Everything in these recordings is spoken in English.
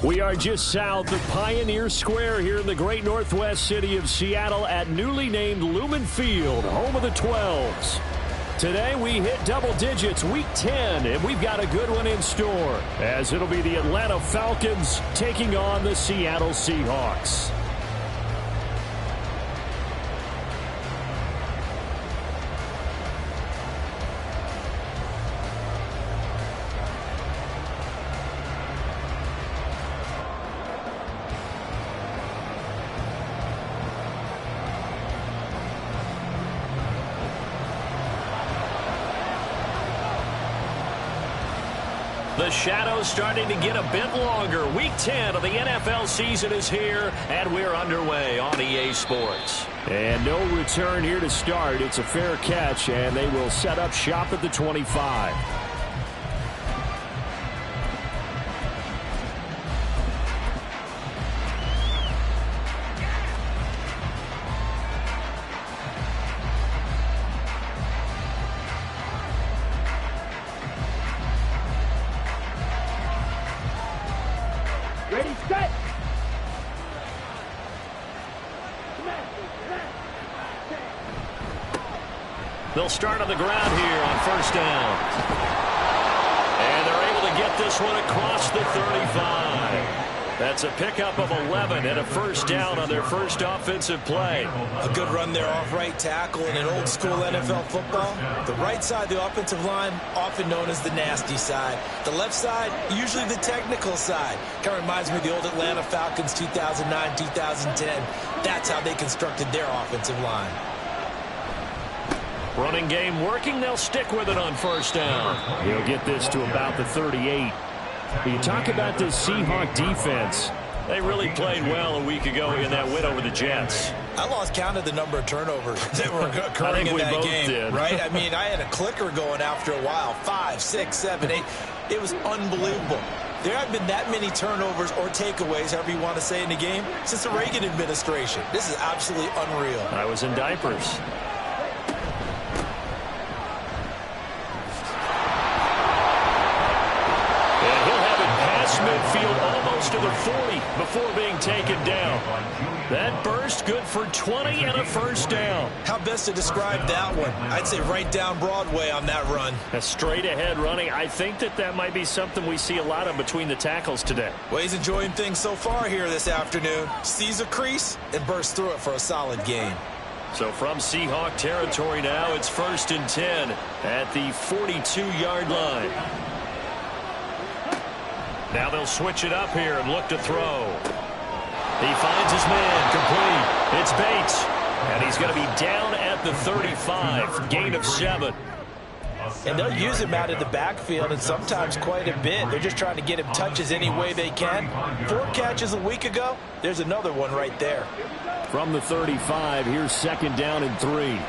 We are just south of Pioneer Square here in the great northwest city of Seattle at newly named Lumen Field, home of the 12s. Today we hit double digits, week 10, and we've got a good one in store, as it'll be the Atlanta Falcons taking on the Seattle Seahawks. The shadow's starting to get a bit longer. Week 10 of the NFL season is here, and we're underway on EA Sports. And no return here to start. It's a fair catch, and they will set up shop at the 25. They'll start on the ground here on first down. And they're able to get this one across the 35. That's a pickup of 11 and a first down on their first offensive play. A good run there off right tackle in an old school NFL football. The right side of the offensive line, often known as the nasty side. The left side, usually the technical side. Kind of reminds me of the old Atlanta Falcons 2009-2010. That's how they constructed their offensive line. Running game working. They'll stick with it on first down. He'll get this to about the 38. You talk about this Seahawk defense. They really played well a week ago in that win over the Jets. I lost count of the number of turnovers that were occurring in that game. Did. Right? I mean, I had a clicker going after a while. 5, 6, 7, 8. It was unbelievable. There haven't been that many turnovers or takeaways, however you want to say, in the game since the Reagan administration. This is absolutely unreal. I was in diapers. Midfield almost to the 40 before being taken down. That burst good for 20 and a first down. How best to describe that one? I'd say right down Broadway on that run. A straight ahead running. I think that might be something we see a lot of between the tackles today. Well, he's enjoying things so far here this afternoon. Sees a crease and bursts through it for a solid gain. So from Seahawk territory now, it's 1st and 10 at the 42-yard line. Now they'll switch it up here and look to throw. He finds his man, complete. It's Bates, and he's going to be down at the 35, gain of 7. And they'll use him out of the backfield, and sometimes quite a bit. They're just trying to get him touches any way they can. 4 catches a week ago. There's another one right there. From the 35, here's 2nd down and 3.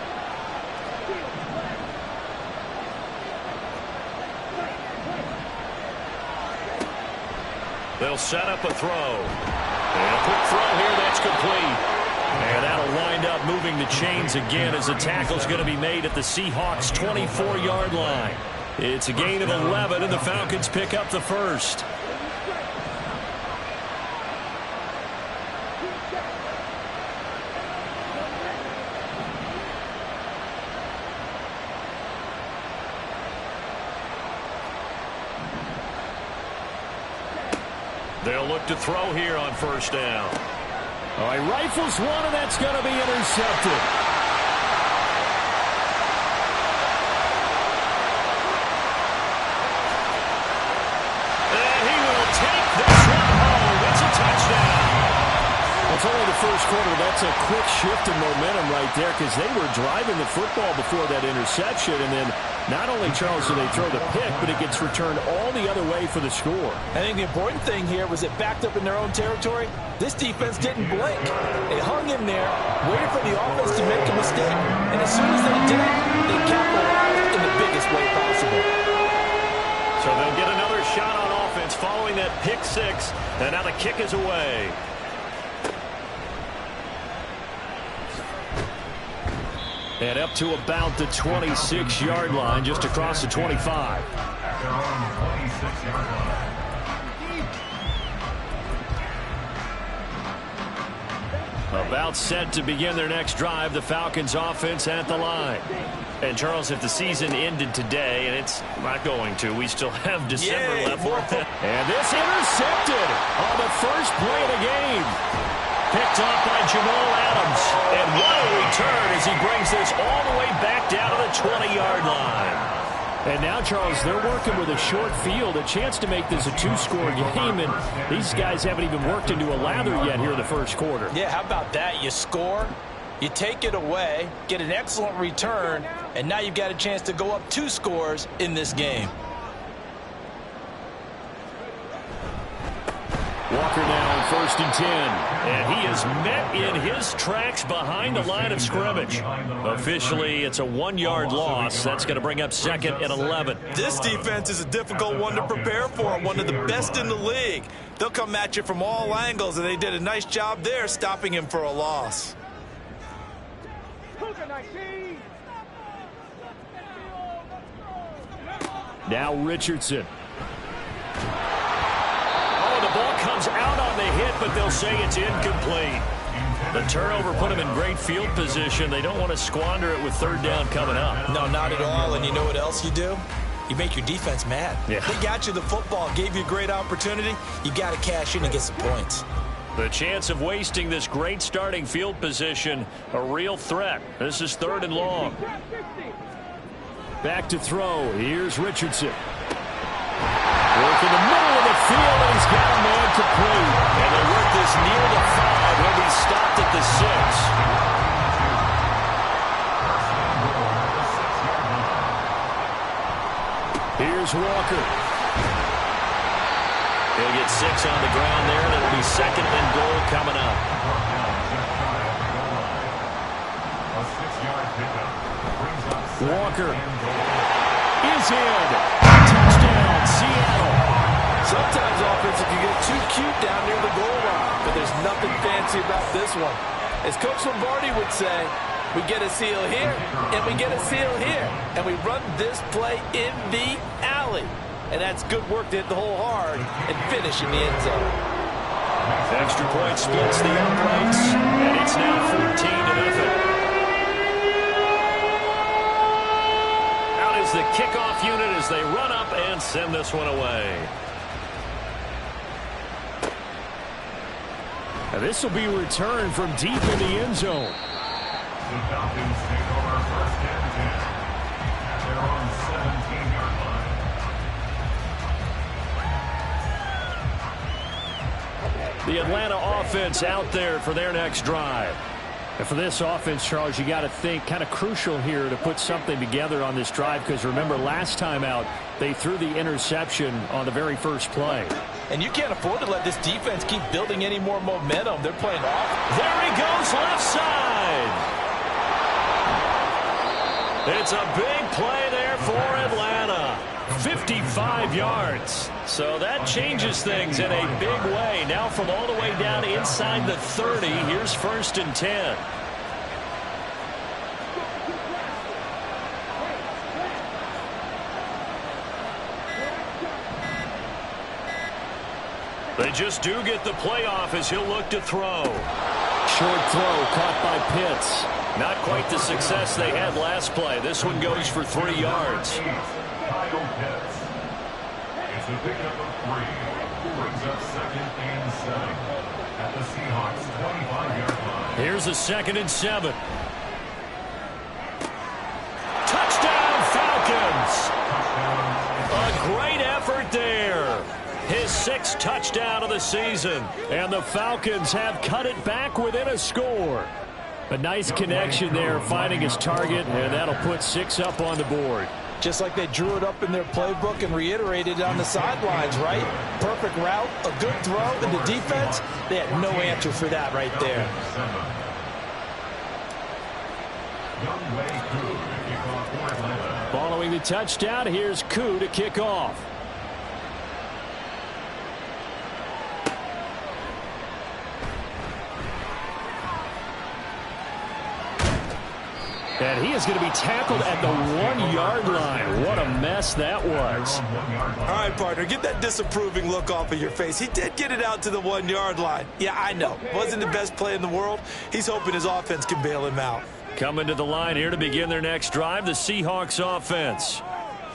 They'll set up a throw. And a quick throw here, that's complete. And that'll wind up moving the chains again as the tackle's going to be made at the Seahawks' 24-yard line. It's a gain of 11, and the Falcons pick up the first. They'll look to throw here on first down. All right, rifles one, and that's going to be intercepted. And he will take this one home. It's a touchdown. It's only the first quarter. That's a quick shift in momentum right there because they were driving the football before that interception, and then not only, Charles, do they throw the pick, but it gets returned all the other way for the score. I think the important thing here was it backed up in their own territory. This defense didn't blink. They hung in there, waited for the offense to make a mistake, and as soon as they did, they capitalized in the biggest way possible. So they'll get another shot on offense following that pick 6, and now the kick is away. And up to about the 26-yard line, just across the 25. About set to begin their next drive, the Falcons offense at the line. And, Charles, if the season ended today, and it's not going to, we still have December left. And this intercepted on the first play of the game. Picked off by Jamal Adams. And what a return as he brings this all the way back down to the 20-yard line. And now, Charles, they're working with a short field, a chance to make this a two-score game, and these guys haven't even worked into a lather yet here in the first quarter. Yeah, how about that? You score, you take it away, get an excellent return, and now you've got a chance to go up 2 scores in this game. Walker now on 1st and 10. And he is met in his tracks behind the line of scrimmage. Officially, it's a 1-yard loss. That's going to bring up 2nd and 11. This defense is a difficult one to prepare for, one of the best in the league. They'll come at you from all angles, and they did a nice job there stopping him for a loss. Now Richardson. The ball comes out on the hit, but they'll say it's incomplete. The turnover put them in great field position. They don't want to squander it with 3rd down coming up. No, not at all. And you know what else you do? You make your defense mad. Yeah. They got you the football, gave you a great opportunity. You got to cash in and get some points. The chance of wasting this great starting field position, a real threat. This is 3rd and long. Back to throw. Here's Richardson. Work in the middle of the field, and he's got a man complete. And they work this near the 5. He'll be stopped at the 6. Here's Walker. He'll get 6 on the ground there, and it'll be 2nd and goal coming up. Walker is in. Touchdown, Seattle. Sometimes offense can get too cute down near the goal line, but there's nothing fancy about this one. As Coach Lombardi would say, we get a seal here, and we get a seal here, and we run this play in the alley. And that's good work to hit the hole hard and finish in the end zone. Extra point splits the uprights, and it's now 14-0. Out is the kickoff unit as they run up and send this one away. And this will be returned from deep in the end zone. The Falcons take over 1st and 10 at their own 17-yard line. The Atlanta offense out there for their next drive. And for this offense, Charles, you got to think kind of crucial here to put something together on this drive, because remember last time out they threw the interception on the very first play. And you can't afford to let this defense keep building any more momentum. They're playing off. There he goes, left side. It's a big play there for Atlanta. 55 yards. So that changes things in a big way. Now from all the way down inside the 30, here's 1st and 10. They just do get the playoff as he'll look to throw. Short throw caught by Pitts. Not quite the success they had last play. This one goes for 3 yards. Kyle Pitts. It's a pickup of 3. Brings up 2nd and 7 at the Seahawks 25-yard line. Here's a 2nd and 7. Touchdown Falcons! A great effort there. His 6th touchdown of the season. And the Falcons have cut it back within a score. A nice connection there, finding his target, and that'll put 6 up on the board. Just like they drew it up in their playbook and reiterated it on the sidelines, right? Perfect route, a good throw, and the defense, they had no answer for that right there. Following the touchdown, here's Koo to kick off. And he is going to be tackled at the 1-yard line. What a mess that was. All right, partner, get that disapproving look off of your face. He did get it out to the 1-yard line. Yeah, I know. Wasn't the best play in the world. He's hoping his offense can bail him out. Coming to the line here to begin their next drive, the Seahawks offense.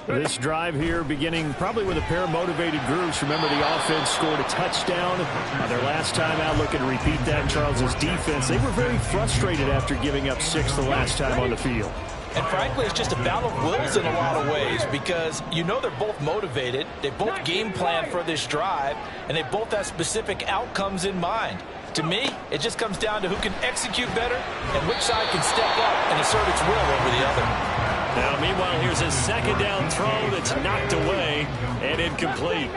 This drive here beginning probably with a pair of motivated groups. Remember, the offense scored a touchdown on their last time out. Looking to repeat that in Charles's defense. They were very frustrated after giving up 6 the last time on the field. And frankly, it's just a battle of wills in a lot of ways because you know they're both motivated. They both game plan for this drive, and they both have specific outcomes in mind. To me, it just comes down to who can execute better and which side can step up and assert its will over the other. Now, meanwhile, here's a second down throw that's knocked away and incomplete.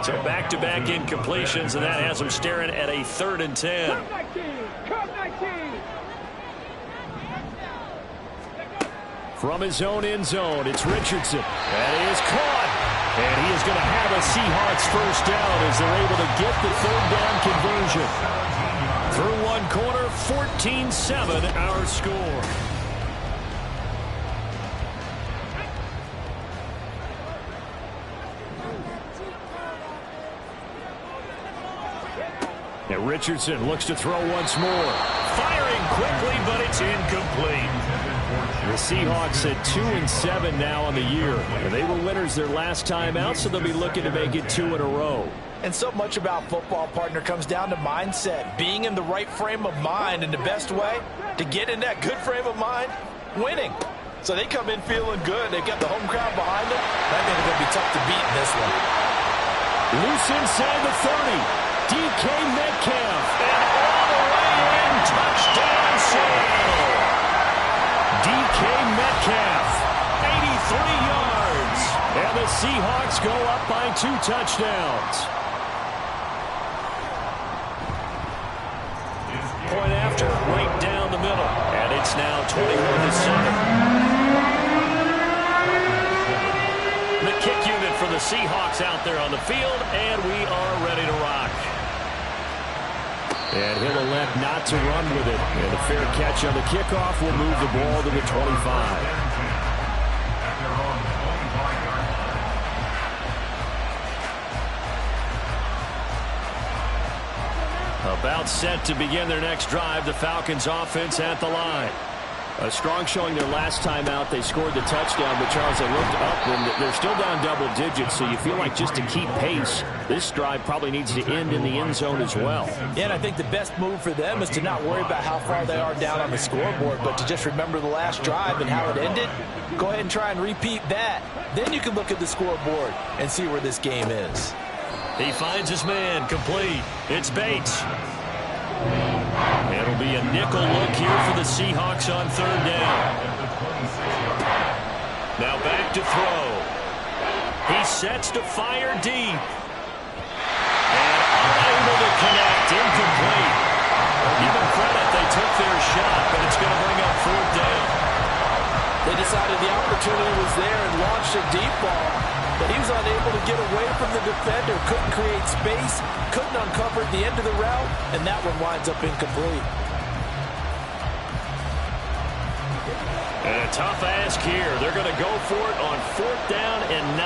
So back-to-back incompletions, and that has them staring at a 3rd and 10. From his own end zone, it's Richardson. That is caught. And he is going to have a Seahawks first down as they're able to get the 3rd down conversion. Through one quarter, 14-7 our score. Now Richardson looks to throw once more. Firing quickly, but it's incomplete. The Seahawks at 2-7 now on the year. And they were winners their last time out, so they'll be looking to make it 2 in a row. And so much about football, partner, comes down to mindset. Being in the right frame of mind, and the best way to get in that good frame of mind, winning. So they come in feeling good. They've got the home crowd behind them. I think it's going to be tough to beat in this one. Loose inside the 30. DK Metcalf, and all the way in, touchdown Seattle. DK Metcalf, 83 yards, and the Seahawks go up by 2 touchdowns. Point after, right down the middle, and it's now 21-7. The kick unit for the Seahawks out there on the field, and we are ready to rock. And he'll elect not to run with it. And a fair catch on the kickoff will move the ball to the 25. About set to begin their next drive, the Falcons offense at the line. A strong showing their last time out. They scored the touchdown, but Charles, they looked up and they're still down double digits, so you feel like just to keep pace, this drive probably needs to end in the end zone as well. Yeah, and I think the best move for them is to not worry about how far they are down on the scoreboard, but to just remember the last drive and how it ended. Go ahead and try and repeat that. Then you can look at the scoreboard and see where this game is. He finds his man, complete. It's Bates. It'll be a nickel look here for the Seahawks on 3rd down. Now back to throw. He sets to fire deep. And unable to connect, incomplete. Give them credit, they took their shot, but it's going to bring up 4th down. They decided the opportunity was there and launched a deep ball, but he was unable to get away from the defender, couldn't create space, couldn't uncover the end of the route, and that one winds up incomplete. And a tough ask here. They're going to go for it on 4th down and 9.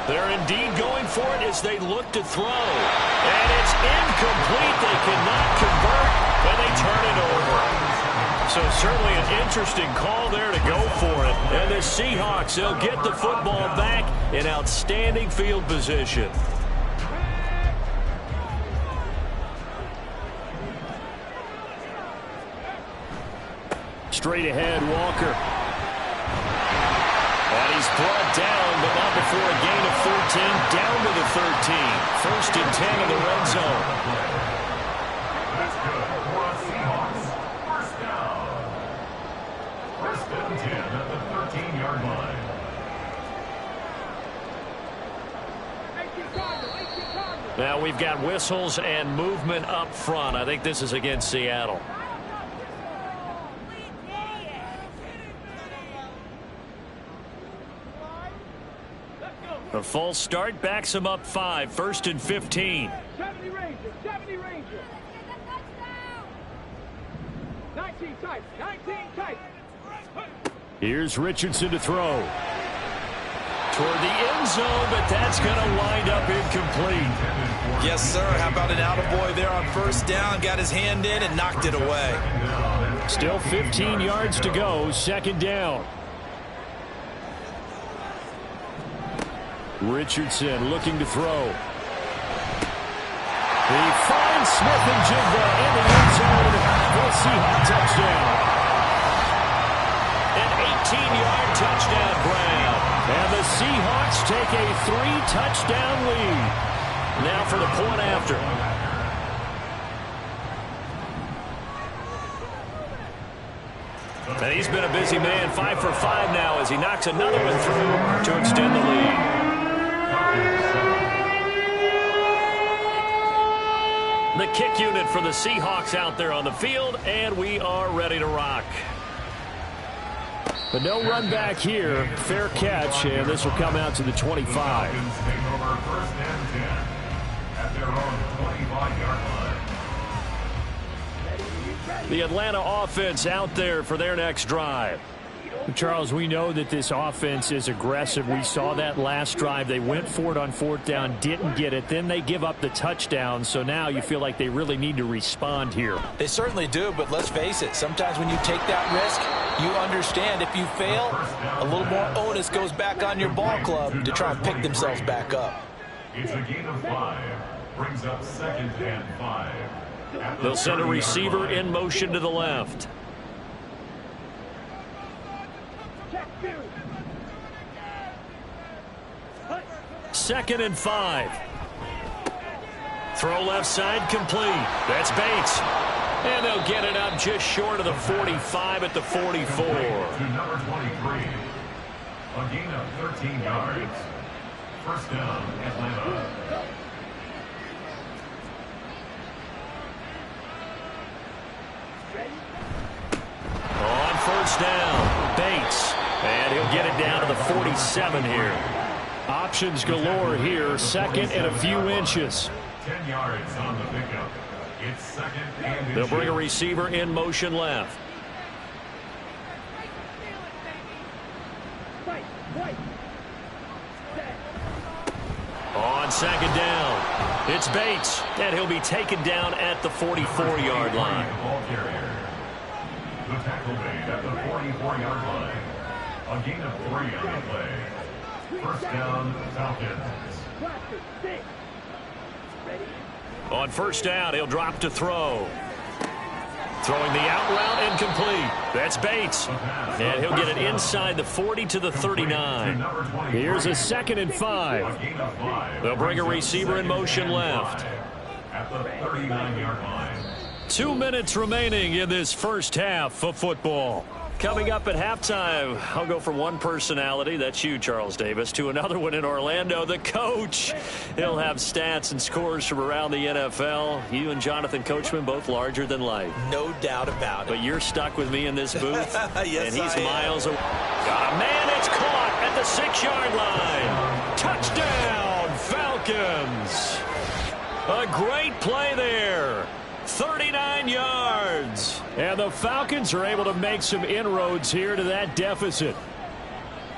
They're indeed going for it as they look to throw. And it's incomplete. They cannot convert, and they turn it over. So certainly an interesting call there to go for it. And the Seahawks, they'll get the football back in outstanding field position. Straight ahead, Walker. And he's brought down, but not before a gain of 13, down to the 13. 1st and 10 in the red zone. That's good for the Seahawks. First down. 1st and 10 at the 13-yard line. Now we've got whistles and movement up front. I think this is against Seattle. A false start backs him up 5, 1st and 15. 70 Rangers, 70 Rangers. 19 tight, 19 tight. Here's Richardson to throw. Toward the end zone, but that's going to wind up incomplete. Yes, sir. How about an attaboy there on 1st down? Got his hand in and knocked it away. Still 15 yards to go, 2nd down. Richardson looking to throw. He finds Smith-Njigba in the end zone for a Seahawks touchdown. An 18-yard touchdown grab. And the Seahawks take a 3-touchdown lead. Now for the point after. And he's been a busy man, 5 for 5 now as he knocks another one through to extend the lead. The kick unit for the Seahawks out there on the field, and we are ready to rock. But no run back here. Fair catch, and this will come out to the 25. Falcons take over 1st and 10 at their own 25-yard line. The Atlanta offense out there for their next drive. Charles, we know that this offense is aggressive. We saw that last drive. They went for it on 4th down, didn't get it. Then they give up the touchdown. So now you feel like they really need to respond here. They certainly do, but let's face it. Sometimes when you take that risk, you understand if you fail, a little more onus goes back on your ball club to try and pick themselves back up. It's a gain of 5. Brings up 2nd and 5. They'll send a receiver in motion to the left. Second and 5. Throw left side complete. That's Bates. And they'll get it up just short of the 45 at the 44. To number 23. A gain of 13 yards. 1st down, Atlanta. On 1st down, Bates. And he'll get it down to the 47 here. Options galore here. 2nd and a few inches. 10 yards on the pickup. It's 2nd and They'll bring a receiver in motion left. On 2nd down, it's Bates, and he'll be taken down at the 44-yard line. Ball carrier. The tackle made at the 44-yard line. A gain of 3 on the play. 1st down, Falcons. On 1st down, he'll drop to throw. Throwing the out route incomplete. That's Bates. And he'll get it inside the 40 to the 39. Here's a 2nd and 5. They'll bring a receiver in motion left. At the 39-yard line. 2 minutes remaining in this first half of football. Coming up at halftime, I'll go from one personality, that's you, Charles Davis, to another one in Orlando, the coach. He'll have stats and scores from around the NFL. You and Jonathan Coachman, both larger than life. No doubt about it. But you're stuck with me in this booth, Yes, and he's I am. miles away. Got a man, it's caught at the 6-yard line. Touchdown, Falcons. A great play there. 39 yards. And the Falcons are able to make some inroads here to that deficit.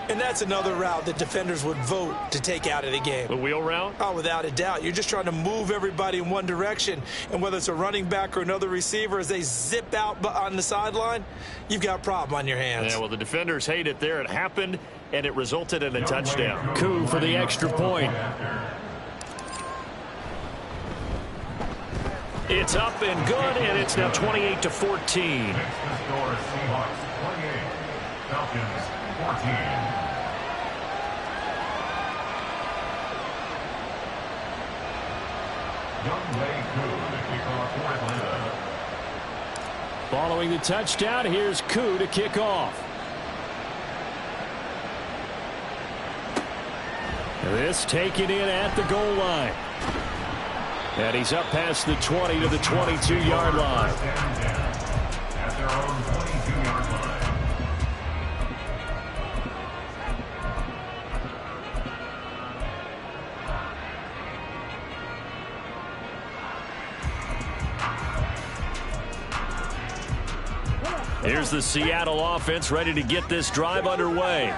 And that's another route that defenders would vote to take out of the game. The wheel route? Oh, without a doubt. You're just trying to move everybody in one direction. And whether it's a running back or another receiver, as they zip out on the sideline, you've got a problem on your hands. Yeah, well, the defenders hate it there. It happened, and it resulted in a touchdown. Coup for the extra point. It's up and good, and it's now 28-14. Next to score, Seahawks 28, Falcons 14. Younghoe Koo to kick off for Atlanta. Following the touchdown, here's Koo to kick off. This taken in at the goal line. And he's up past the 20 to the 22-yard line. At their own 22-yard line. here's the Seattle offense ready to get this drive underway.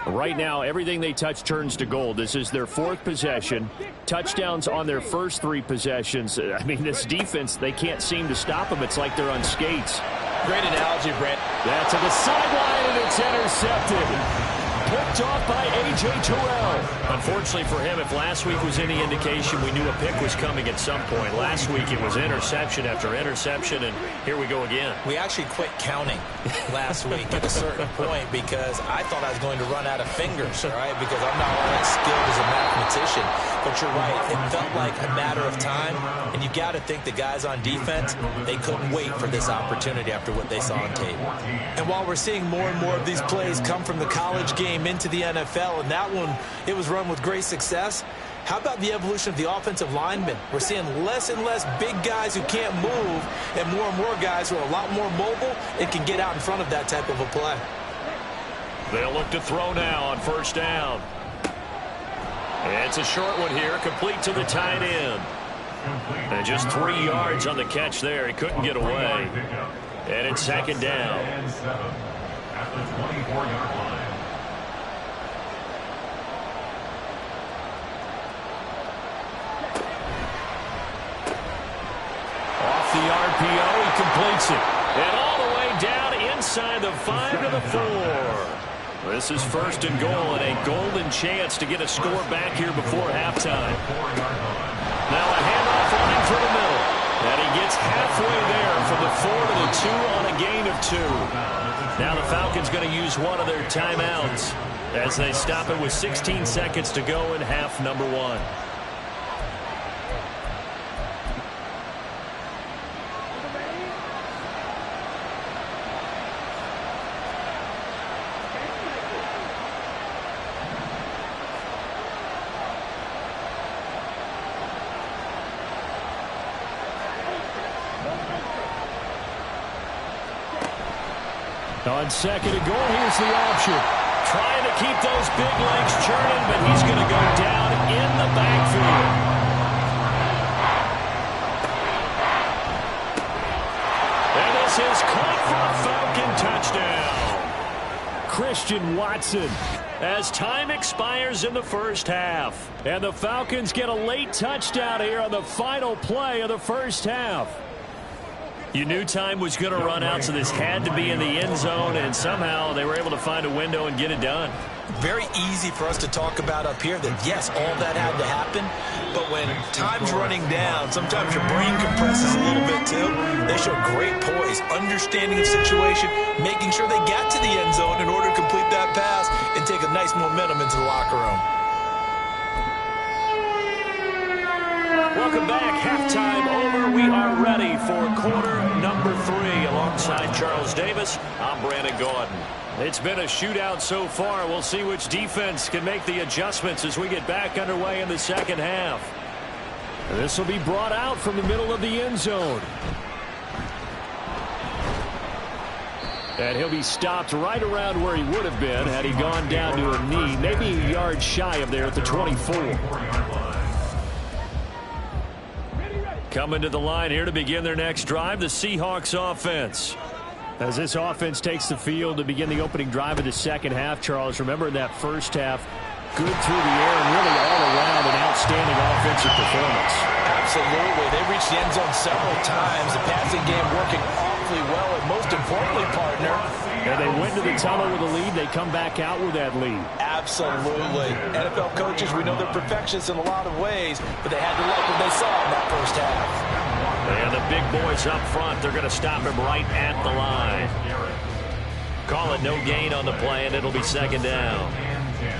Right now, everything they touch turns to gold. This is their 4th possession. Touchdowns on their first 3 possessions. I mean, this defense, they can't seem to stop them. It's like they're on skates. Great analogy, Brent. That's to the sideline, and it's intercepted. Picked off by A.J. Terrell. Unfortunately for him, if last week was any indication, we knew a pick was coming at some point. Last week it was interception after interception, and here we go again. We actually quit counting last week at a certain point because I thought I was going to run out of fingers, all right, because I'm not all that skilled as a mathematician. But you're right. It felt like a matter of time, and you got to think the guys on defense, they couldn't wait for this opportunity after what they saw on tape. And while we're seeing more and more of these plays come from the college game into the NFL, and that one, it was run with great success. How about the evolution of the offensive linemen? We're seeing less and less big guys who can't move and more guys who are a lot more mobile and can get out in front of that type of a play. They'll look to throw now on first down. It's a short one here, complete to the tight end. And just 3 yards on the catch there. He couldn't get away. And it's second down. At the 24-yard line. Off the RPO, he completes it. And all the way down inside the 5 to the 4. This is first and goal, and a golden chance to get a score back here before halftime. Now a handoff line for the middle. And he gets halfway there from the 4 to the 2 on a gain of 2. Now the Falcons going to use one of their timeouts as they stop it with 16 seconds to go in half number 1. On second and goal, here's the option. Trying to keep those big legs churning, but he's going to go down in the backfield. And this is caught for a Falcon touchdown. Christian Watson. As time expires in the first half. And the Falcons get a late touchdown here on the final play of the first half. You knew time was going to run out, so this had to be in the end zone, and somehow they were able to find a window and get it done. Very easy for us to talk about up here that, yes, all that had to happen, but when time's running down, sometimes your brain compresses a little bit too. They show great poise, understanding of situation, making sure they got to the end zone in order to complete that pass and take a nice momentum into the locker room. Welcome back. Halftime over. We are ready for quarter number 3. Alongside Charles Davis, I'm Brandon Gaudin. It's been a shootout so far. We'll see which defense can make the adjustments as we get back underway in the second half. This will be brought out from the middle of the end zone. And he'll be stopped right around where he would have been had he gone down to a knee, maybe a yard shy of there at the 24. Coming to the line here to begin their next drive, the Seahawks offense. As this offense takes the field to begin the opening drive of the second half, Charles, remember in that first half, good through the air and really all around an outstanding offensive performance. Absolutely. They reached the end zone several times. The passing game working awfully well, and most importantly, partner, and they went to the tunnel with a lead. They come back out with that lead. Absolutely. NFL coaches, we know they're perfectionists in a lot of ways, but they had to like what they saw in that first half. And the big boys up front, they're going to stop him right at the line. Call it no gain on the play, and it'll be second down.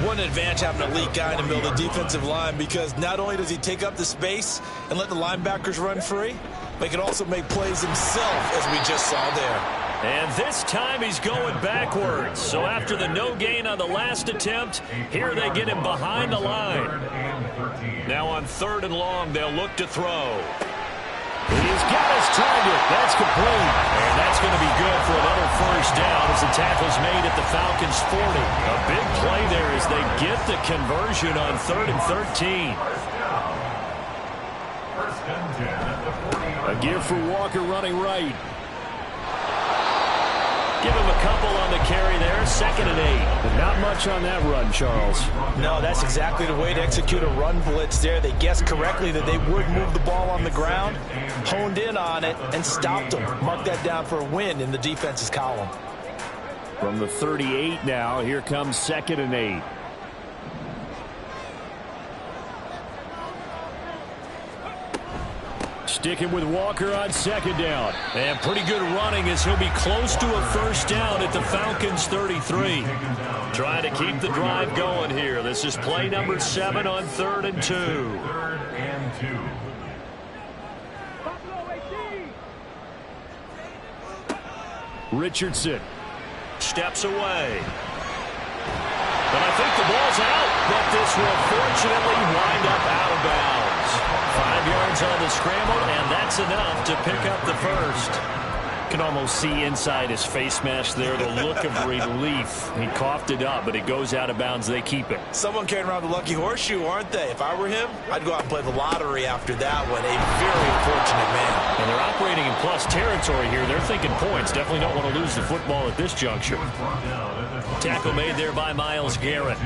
What an advantage having an elite guy in the middle of the defensive line, because not only does he take up the space and let the linebackers run free, but he can also make plays himself, as we just saw there. And this time he's going backwards. So after the no gain on the last attempt, here they get him behind the line. Now on third and long, they'll look to throw. He's got his target. That's complete. And that's going to be good for another first down as the tackle's made at the Falcons' 40. A big play there as they get the conversion on 3rd and 13. A give for Walker running right. Give him a couple on the carry there. 2nd and 8. Not much on that run, Charles. No, that's exactly the way to execute a run blitz there. They guessed correctly that they would move the ball on the ground, honed in on it, and stopped them. Mark that down for a win in the defense's column. From the 38 now, here comes 2nd and 8. Sticking with Walker on 2nd down. And pretty good running as he'll be close to a first down at the Falcons' 33. Trying to keep the drive going here. This is play number 7 on 3rd and 2. 3rd and 2. Richardson Steps away. But I think the ball's out. But this will fortunately wind up out of bounds. 5 yards on the scramble, and that's enough to pick up the first. can almost see inside his face mask there the look of relief. He coughed it up, but it goes out of bounds. They keep it. Someone carrying around the lucky horseshoe, aren't they? If I were him, I'd go out and play the lottery after that one. A very unfortunate man. And they're operating in plus territory here. They're thinking points. Definitely don't want to lose the football at this juncture. Tackle made there by Myles Garrett.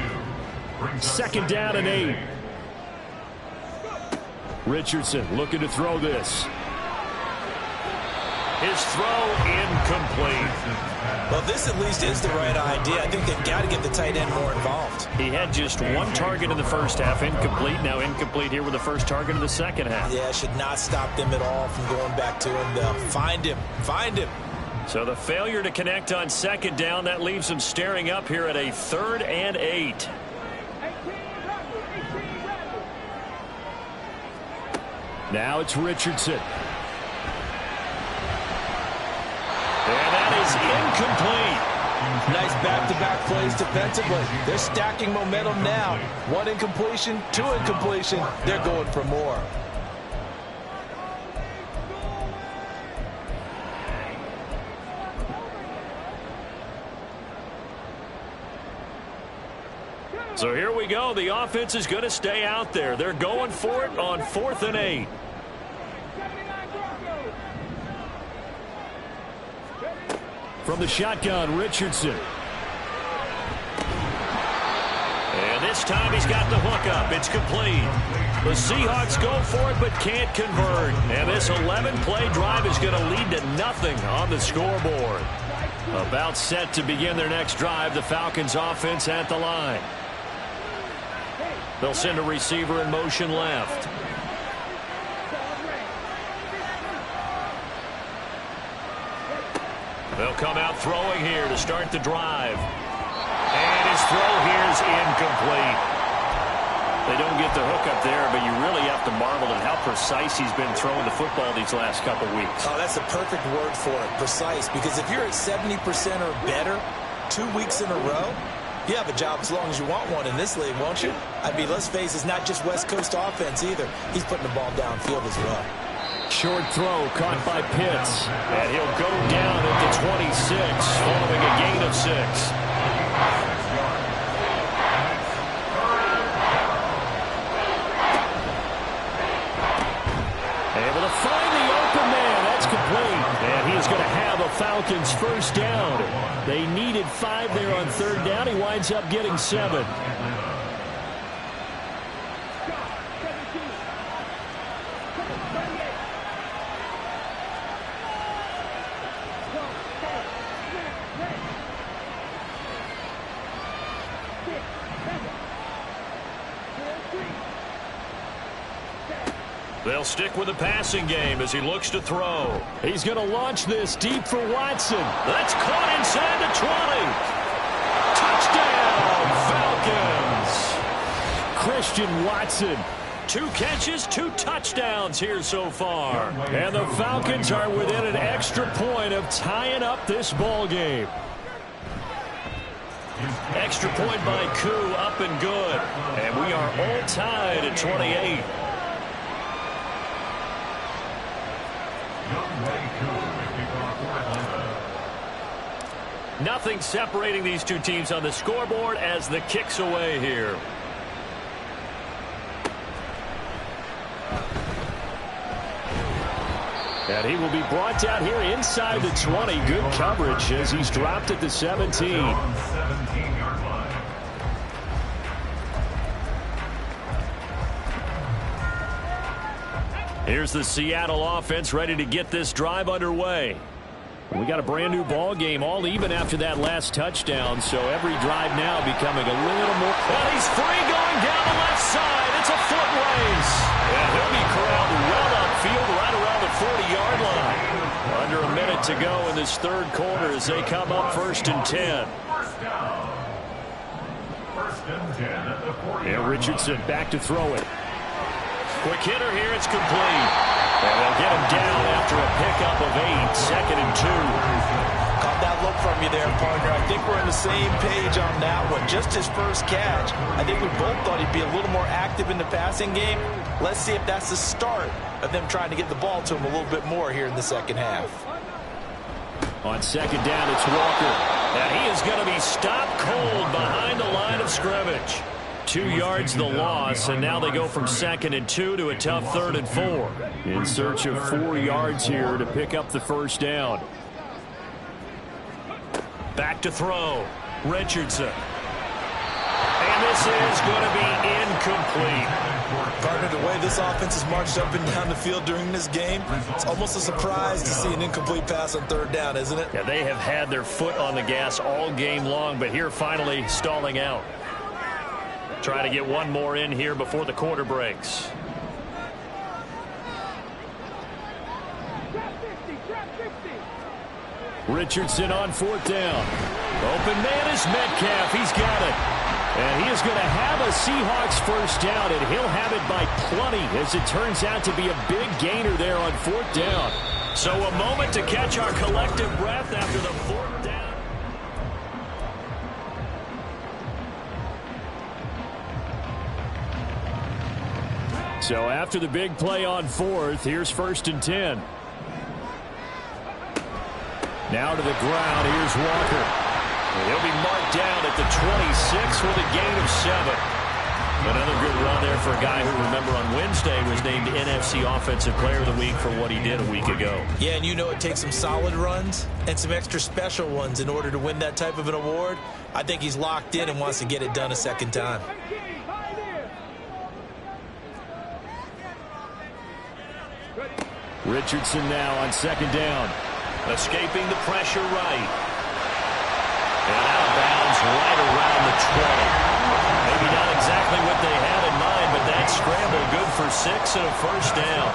2nd down and 8. Richardson looking to throw this. His throw incomplete. Well, this at least is the right idea. I think they've got to get the tight end more involved. He had just one target in the first half, incomplete. Now incomplete here with the first target in the second half. Yeah, should not stop them at all from going back to him. They'll find him. Find him. So the failure to connect on 2nd down, that leaves them staring up here at a 3rd and 8. Now it's Richardson. And that is incomplete. Nice back-to-back plays defensively. They're stacking momentum now. 1 incompletion, 2 incompletion. They're going for more. So here we go. The offense is going to stay out there. They're going for it on 4th and 8. From the shotgun, Richardson. And this time he's got the hook up. It's complete. The Seahawks go for it but can't convert. And this 11-play drive is going to lead to nothing on the scoreboard. About set to begin their next drive. The Falcons offense at the line. They'll send a receiver in motion left. They'll come out throwing here to start the drive. And his throw here is incomplete. They don't get the hook up there, but you really have to marvel at how precise he's been throwing the football these last couple weeks. Oh, that's the perfect word for it, precise. Because if you're at 70% or better 2 weeks in a row, you have a job as long as you want one in this league, won't you? I mean, let's face it, it's not just West Coast offense either. He's putting the ball downfield as well. Short throw caught by Pitts. And he'll go down at the 26 following a gain of 6. Able to find the open man. That's complete. And he is going to have a Falcons first down. They needed 5 there on 3rd down. He winds up getting 7. They'll stick with the passing game as he looks to throw. He's going to launch this deep for Watson. That's caught inside the 20. Touchdown, Falcons. Christian Watson. 2 catches, 2 touchdowns here so far. And the Falcons are within an extra point of tying up this ball game. Extra point by Koo, up and good. And we are all tied at 28. Nothing separating these two teams on the scoreboard as the kick's away here. And he will be brought down here inside the 20. Good coverage as he's dropped at the 17. Here's the Seattle offense ready to get this drive underway. We got a brand new ball game, all even after that last touchdown, so every drive now becoming a little more. And he's free going down the left side. It's a foot race. And he'll be corralled well upfield right around the 40-yard line. Under a minute to go in this third quarter as they come up 1st and 10. And Richardson back to throw it. Quick hitter here, it's complete. And they'll get him down after a pickup of 8, 2nd and 2. Caught that look from you there, partner. I think we're on the same page on that one. Just his first catch. I think we both thought he'd be a little more active in the passing game. Let's see if that's the start of them trying to get the ball to him a little bit more here in the second half. On 2nd down, it's Walker. And he is going to be stopped cold behind the line of scrimmage. 2 yards the loss, and now they go from 2nd and 2 to a tough 3rd and 4. In search of 4 yards here to pick up the first down. Back to throw. Richardson. And this is going to be incomplete. Partner, the way this offense has marched up and down the field during this game, it's almost a surprise to see an incomplete pass on 3rd down, isn't it? Yeah, they have had their foot on the gas all game long, but here finally stalling out. Try to get one more in here before the quarter breaks. Richardson on 4th down. Open man is Metcalf. He's got it. And he is going to have a Seahawks first down, and he'll have it by plenty as it turns out to be a big gainer there on 4th down. So a moment to catch our collective breath after the 4th down. So after the big play on 4th, here's 1st and 10. Now to the ground, here's Walker. And he'll be marked down at the 26 with a gain of 7. Another good run there for a guy who, remember, on Wednesday was named NFC Offensive Player of the Week for what he did a week ago. Yeah, and you know it takes some solid runs and some extra special ones in order to win that type of an award. I think he's locked in and wants to get it done a second time. Richardson now on 2nd down. Escaping the pressure right. And out of bounds right around the 20. Maybe not exactly what they had in mind, but that scramble good for 6 and a first down.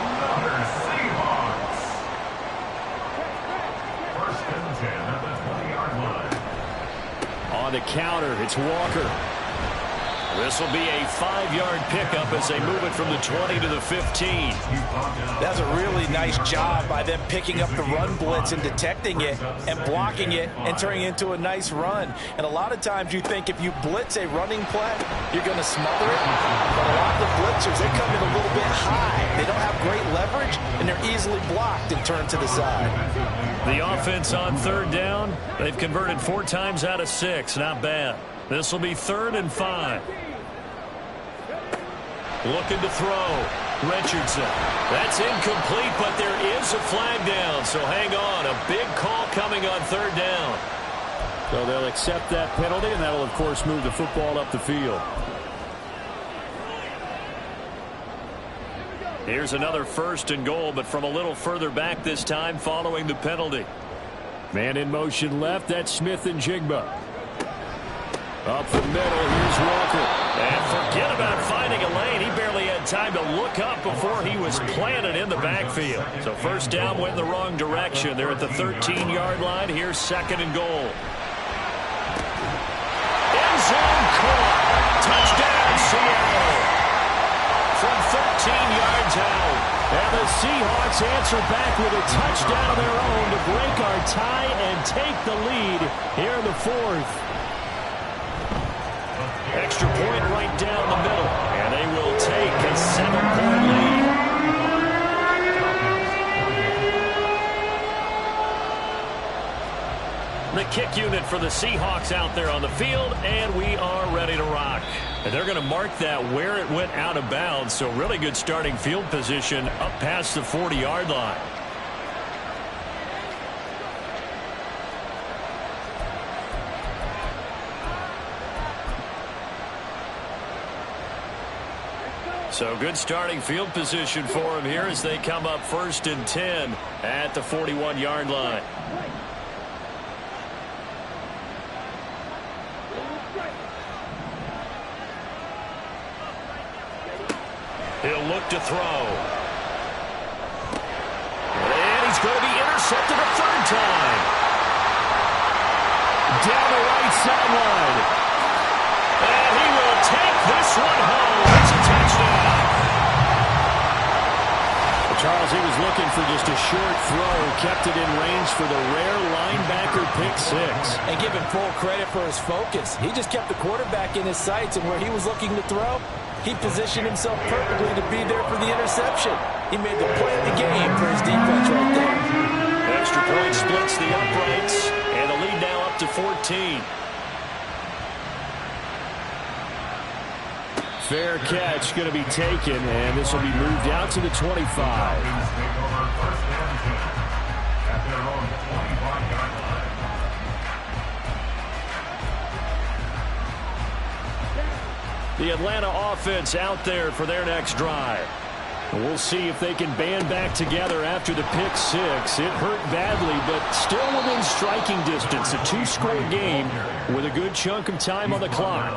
First and 10 at the 20-yard line. On the counter, it's Walker. This will be a 5-yard pickup as they move it from the 20 to the 15. That's a really nice job by them picking up the run blitz and detecting it and blocking it and turning it into a nice run. And a lot of times you think if you blitz a running play, you're going to smother it. But a lot of the blitzers, they come in a little bit high. They don't have great leverage, and they're easily blocked and turned to the side. The offense on 3rd down, they've converted 4 times out of 6. Not bad. This will be 3rd and 5. Looking to throw. Richardson. That's incomplete, but there is a flag down. So hang on. A big call coming on 3rd down. So they'll accept that penalty, and that'll, of course, move the football up the field. Here's another 1st and goal, but from a little further back this time following the penalty. Man in motion left. That's Smith and Jigba. Up the middle, here's Walker. And forget about finding a lane. He barely had time to look up before he was planted in the backfield. So first down went in the wrong direction. They're at the 13-yard line. Here's 2nd and goal. End zone caught. Touchdown, Seattle. From 13 yards out. And the Seahawks answer back with a touchdown of their own to break our tie and take the lead here in the 4th. Extra point right down the middle. And they will take a 7-point lead. The kick unit for the Seahawks out there on the field, and we are ready to rock. And they're going to mark that where it went out of bounds, so really good starting field position up past the 40-yard line. So good starting field position for him here as they come up 1st and 10 at the 41-yard line. He'll look to throw. And he's going to be intercepted a 3rd time. Down the right sideline. And he will take this one home. It's a touchdown. Charles, he was looking for just a short throw, kept it in range for the rare linebacker pick 6. And give him full credit for his focus. He just kept the quarterback in his sights, and where he was looking to throw, he positioned himself perfectly to be there for the interception. He made the play of the game for his defense right there. Extra point splits the uprights, and the lead now up to 14. Fair catch going to be taken, and this will be moved out to the 25. The Atlanta offense out there for their next drive. And we'll see if they can band back together after the pick 6. It hurt badly, but still within striking distance. A 2-score game with a good chunk of time on the clock.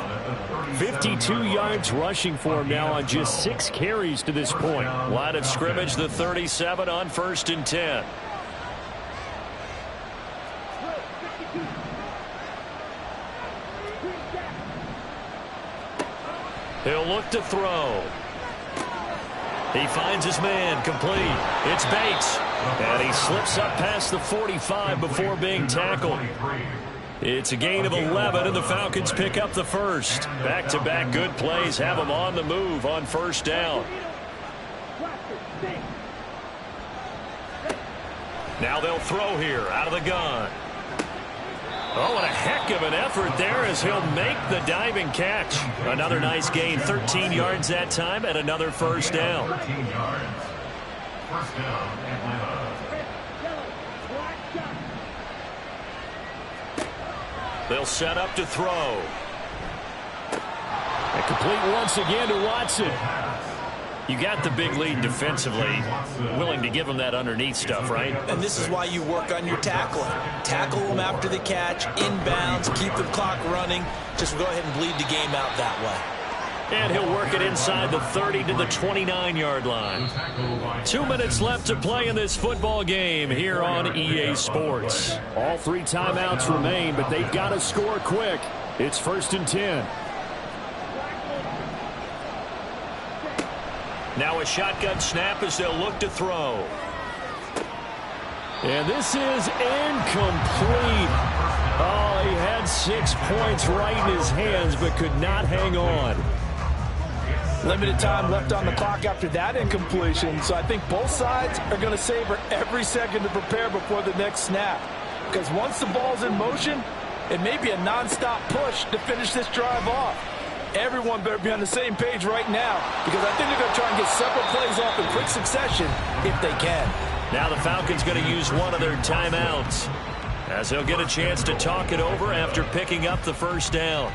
52 yards rushing for him now on just 6 carries to this point. Line of scrimmage, the 37 on 1st and 10. He'll look to throw. He finds his man, complete. It's Bates. And he slips up past the 45 before being tackled. It's a gain of 11, and the Falcons pick up the first. Back-to-back good plays have them on the move on 1st down. Now they'll throw here out of the gun. Oh, and a heck of an effort there as he'll make the diving catch. Another nice gain, 13 yards that time, and another 1st down. 13 yards. 1st down, Atlanta. They'll set up to throw. And complete once again to Watson. You got the big lead defensively, willing to give him that underneath stuff, right? And this is why you work on your tackling. Tackle them after the catch, inbounds, keep the clock running. Just go ahead and bleed the game out that way. And he'll work it inside the 30 to the 29-yard line. 2 minutes left to play in this football game here on EA Sports. All 3 timeouts remain, but they've got to score quick. It's 1st and 10. Now a shotgun snap as they'll look to throw. And this is incomplete. Oh, he had 6 points right in his hands, but could not hang on. Limited time left on the clock after that incompletion, so I think both sides are going to savor every second to prepare before the next snap. Because once the ball's in motion, it may be a nonstop push to finish this drive off. Everyone better be on the same page right now, because I think they're going to try and get several plays off in quick succession if they can. Now the Falcons going to use one of their timeouts as they'll get a chance to talk it over after picking up the 1st down.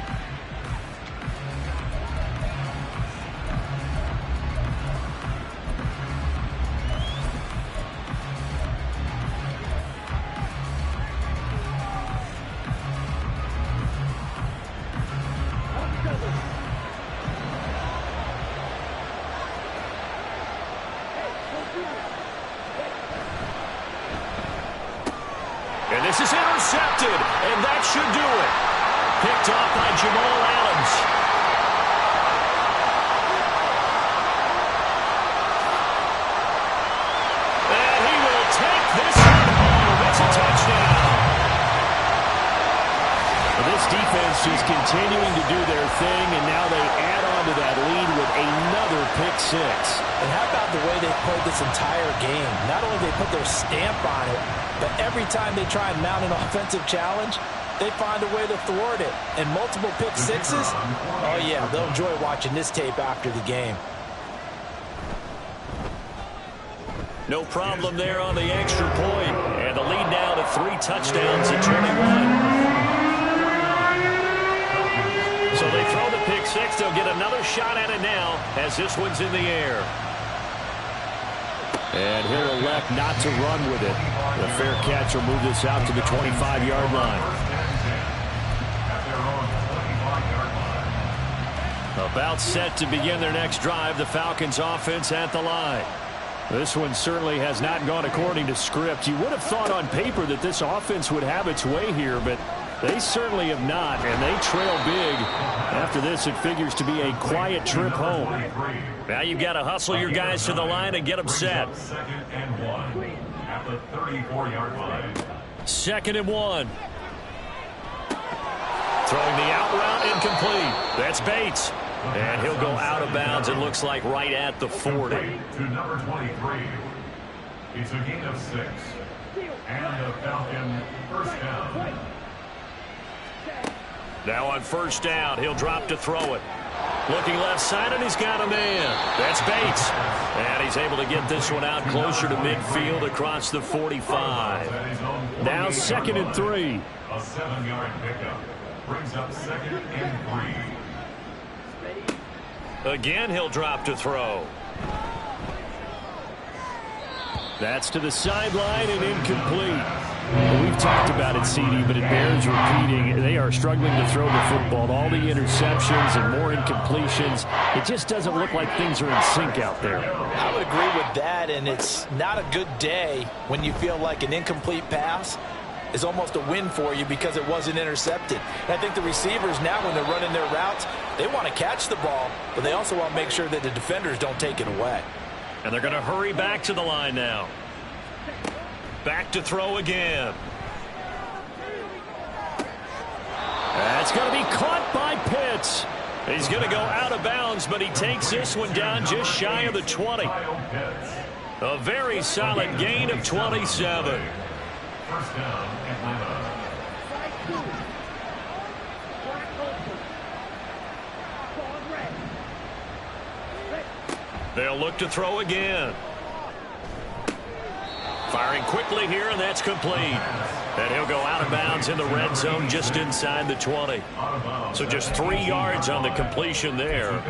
This is intercepted, and that should do it. Picked off by Jamal Adams. And he will take this one home. It's a touchdown. Well, this defense just continuing to do their thing, and now they add on to that lead with another pick 6. And how about the way they played this entire game? Not only they put their stamp on it, but every time they try and mount an offensive challenge, they find a way to thwart it. And multiple pick 6s, oh yeah, they'll enjoy watching this tape after the game. No problem there on the extra point. And the lead now to 3 touchdowns at 21. So they throw the pick 6. They'll get another shot at it now as this one's in the air. And he'll elect not to run with it. The fair catch will move this out to the 25-yard line. About set to begin their next drive, the Falcons offense at the line. This one certainly has not gone according to script. You would have thought on paper that this offense would have its way here, but they certainly have not, and they trail big. After this, it figures to be a quiet trip home. Now you've got to hustle your guys to the line and get them set. 2nd and 1 at the 34-yard line. 2nd and 1. Throwing the out route incomplete. That's Bates. And he'll go out of bounds, it looks like, right at the 40. To number 23. It's a gain of 6. And the Falcon first down. Now on first down, he'll drop to throw it. Looking left side, and he's got a man. That's Bates. And he's able to get this one out closer to midfield across the 45. Now 2nd and 3. A 7-yard pickup brings up 2nd and 3. Again, he'll drop to throw. That's to the sideline and incomplete. We've talked about it, CD, but it bears repeating. They are struggling to throw the football. All the interceptions and more incompletions. It just doesn't look like things are in sync out there. I would agree with that, and it's not a good day when you feel like an incomplete pass is almost a win for you because it wasn't intercepted. And I think the receivers now, when they're running their routes, they want to catch the ball, but they also want to make sure that the defenders don't take it away. And they're going to hurry back to the line now. Back to throw again. That's going to be caught by Pitts. He's going to go out of bounds, but he takes this one down just shy of the 20. A very solid gain of 27. First down, Atlanta. They'll look to throw again. Firing quickly here, and that's complete. And he'll go out of bounds in the red zone just inside the 20. So just 3 yards on the completion there.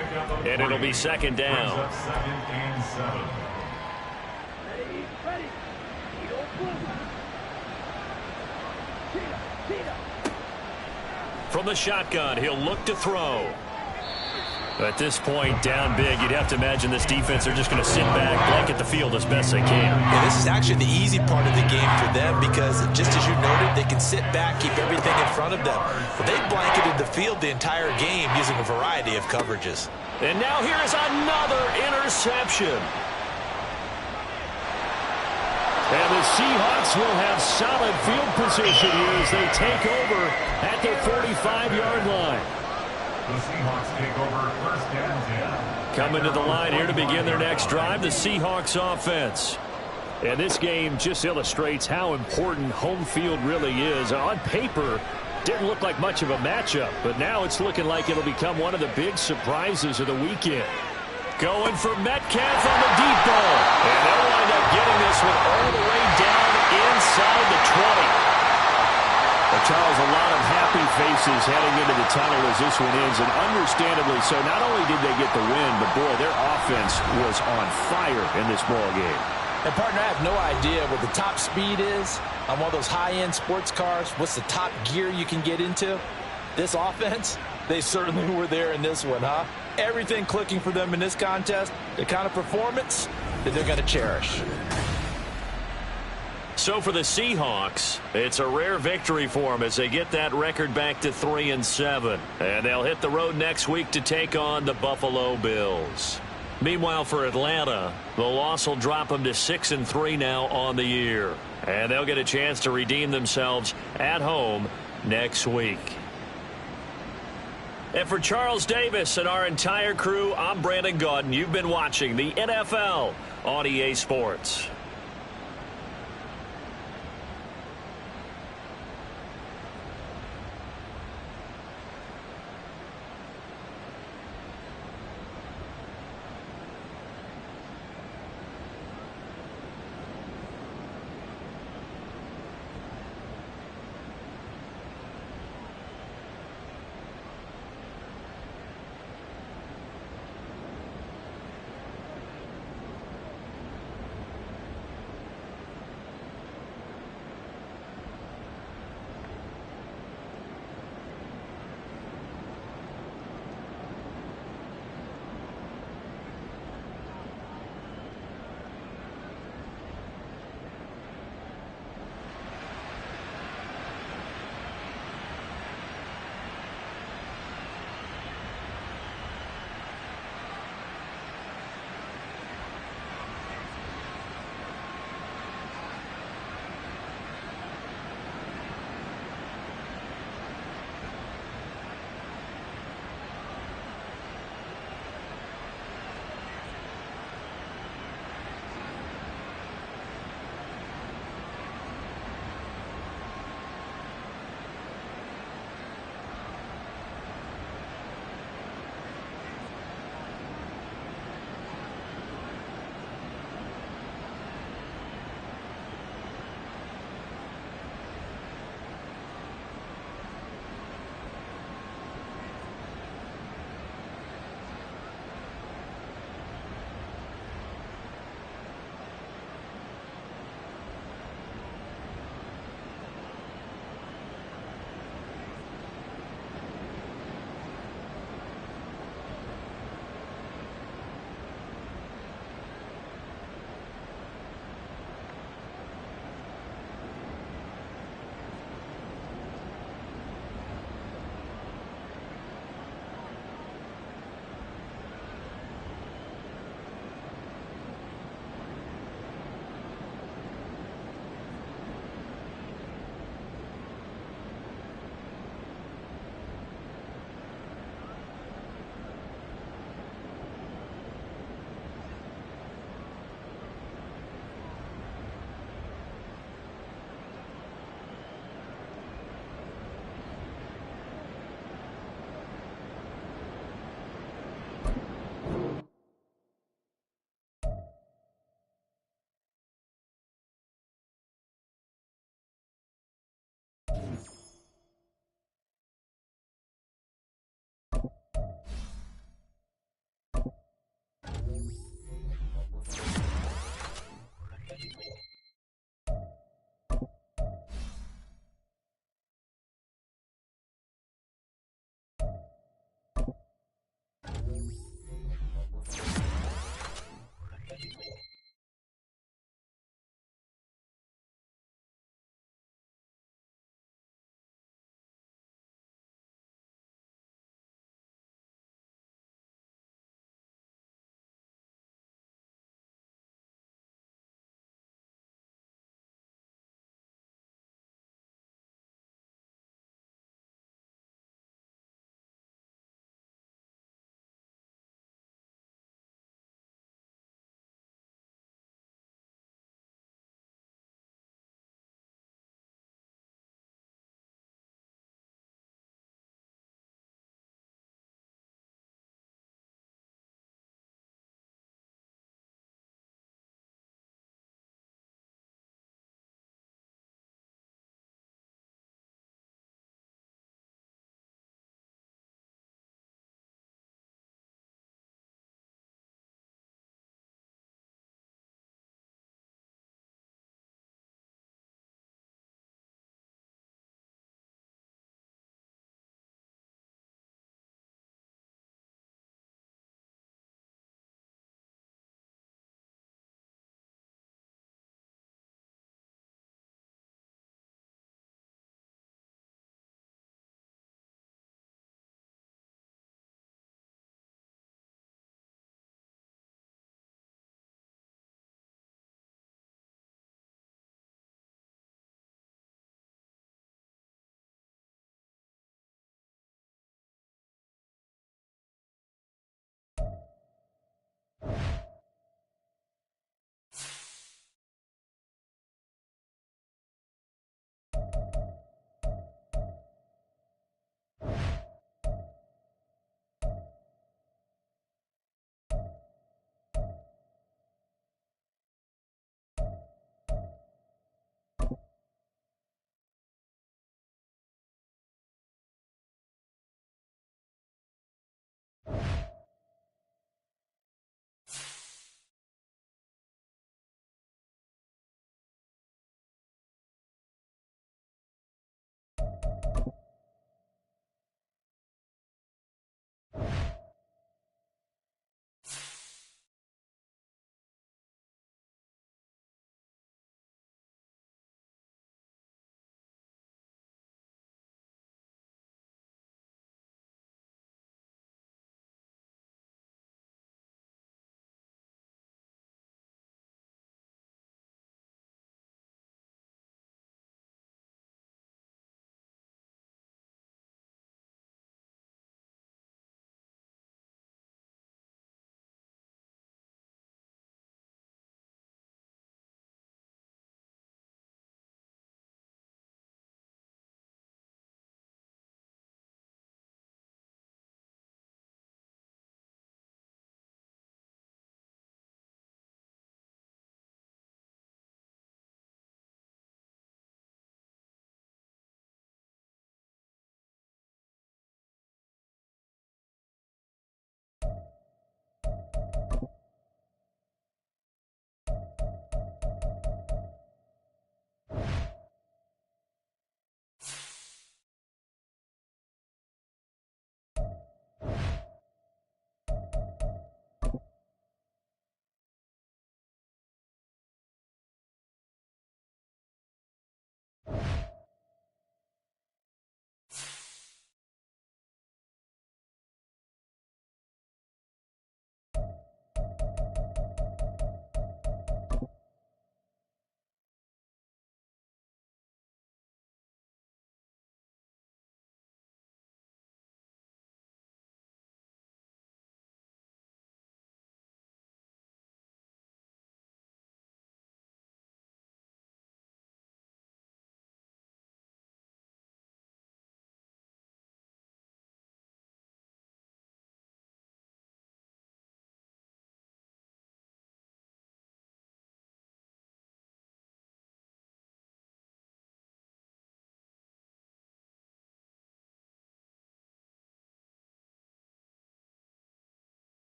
And it'll be 2nd down. 2nd and 7. From the shotgun, he'll look to throw. At this point, down big, you'd have to imagine this defense are just going to sit back, blanket the field as best they can. Yeah, this is actually the easy part of the game for them because, just as you noted, they can sit back, keep everything in front of them. But they blanketed the field the entire game using a variety of coverages. And now here is another interception. And the Seahawks will have solid field position here as they take over at their 45-yard line. The Seahawks take over 1st and 10. Coming to the line here to begin their next drive, the Seahawks offense. And this game just illustrates how important home field really is. On paper, didn't look like much of a matchup, but now it's looking like it'll become one of the big surprises of the weekend. Going for Metcalf on the deep ball. And they'll wind up getting this one all the way down inside the 20. Well, Charles, a lot of happy faces heading into the tunnel as this one ends, and understandably so. Not only did they get the win, but, boy, their offense was on fire in this ball game. And, partner, I have no idea what the top speed is on one of those high-end sports cars. What's the top gear you can get into? This offense, they certainly were there in this one, huh? Everything clicking for them in this contest, the kind of performance that they're going to cherish. So for the Seahawks, it's a rare victory for them as they get that record back to 3-7. And they'll hit the road next week to take on the Buffalo Bills. Meanwhile, for Atlanta, the loss will drop them to 6-3 now on the year. And they'll get a chance to redeem themselves at home next week. And for Charles Davis and our entire crew, I'm Brandon Gaudin. You've been watching the NFL on EA Sports.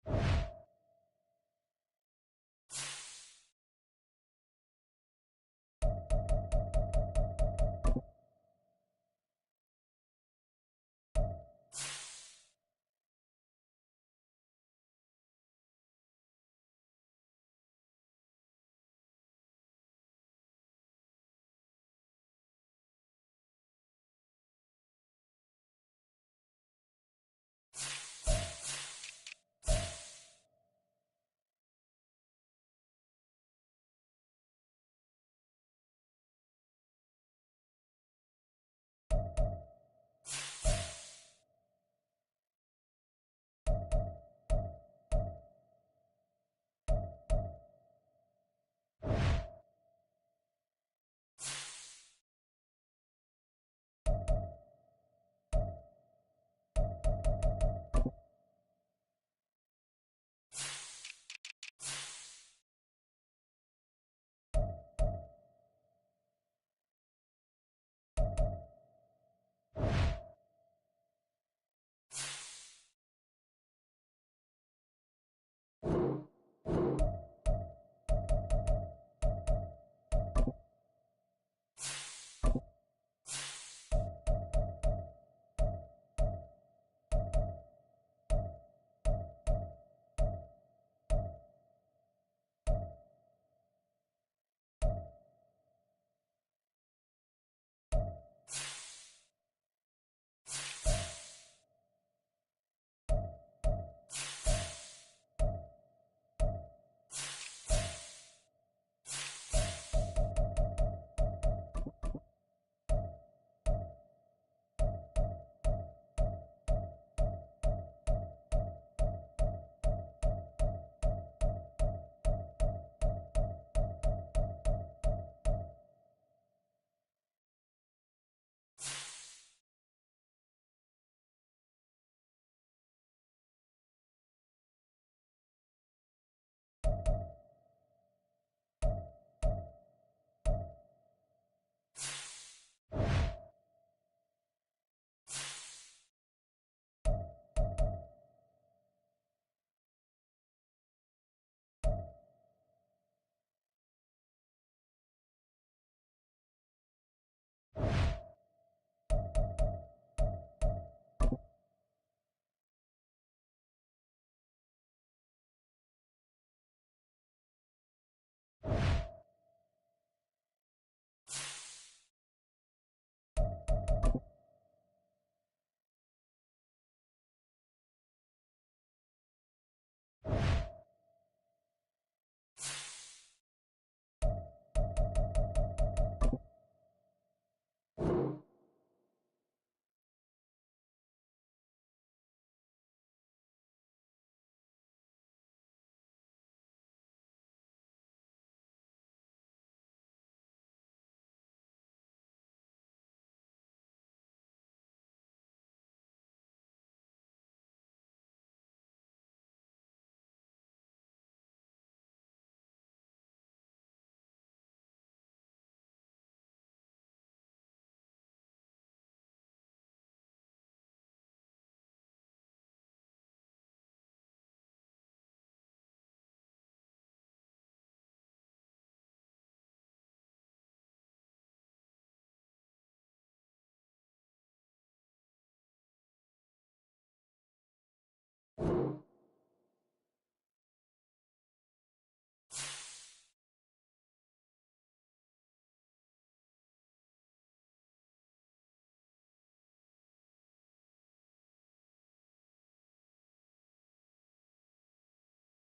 Ball.